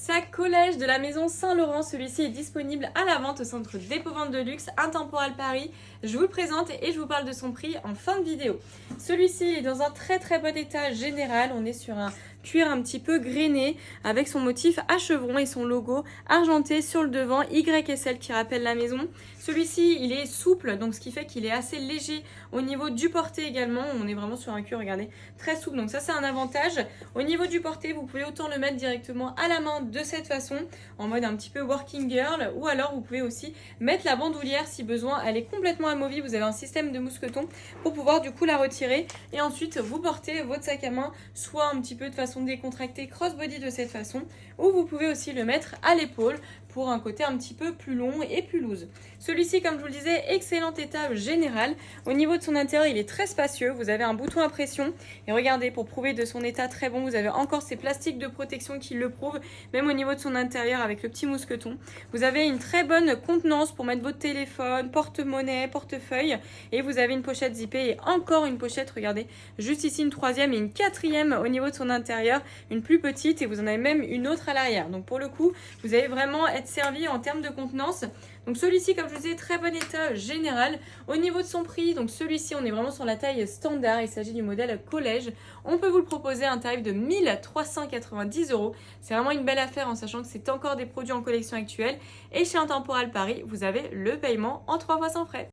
Sac collège de la maison Saint-Laurent, celui-ci est disponible à la vente au centre Dépôt-Vente de Luxe Intemporal Paris. Je vous le présente et je vous parle de son prix en fin de vidéo. Celui-ci est dans un très bon état général, on est sur un cuir un petit peu grainé avec son motif à chevron et son logo argenté sur le devant YSL qui rappelle la maison. Celui-ci il est souple, donc ce qui fait qu'il est assez léger au niveau du porté également. On est vraiment sur un cuir, regardez, très souple, donc ça c'est un avantage. Au niveau du porté, vous pouvez autant le mettre directement à la main de cette façon, en mode un petit peu working girl, ou alors vous pouvez aussi mettre la bandoulière si besoin. Elle est complètement amovible, vous avez un système de mousqueton pour pouvoir du coup la retirer et ensuite vous portez votre sac à main soit un petit peu de façon décontractée crossbody de cette façon, ou vous pouvez aussi le mettre à l'épaule pour un côté un petit peu plus long et plus loose. Celui-ci, comme je vous le disais, excellent état général. Au niveau de son intérieur, il est très spacieux. Vous avez un bouton à pression et regardez, pour prouver de son état très bon, vous avez encore ces plastiques de protection qui le prouvent, même au niveau de son intérieur avec le petit mousqueton. Vous avez une très bonne contenance pour mettre votre téléphone, porte-monnaie, portefeuille, et vous avez une pochette zippée et encore une pochette, regardez, juste ici une troisième et une quatrième au niveau de son intérieur, une plus petite, et vous en avez même une autre à l'arrière. Donc pour le coup, vous allez vraiment être servi en termes de contenance. Donc celui-ci, comme je vous disais, très bon état général. Au niveau de son prix, donc celui-ci, on est vraiment sur la taille standard. Il s'agit du modèle collège. On peut vous le proposer à un tarif de 1390 €. C'est vraiment une belle affaire en sachant que c'est encore des produits en collection actuelle. Et chez Intemporal Paris, vous avez le paiement en 3 fois sans frais.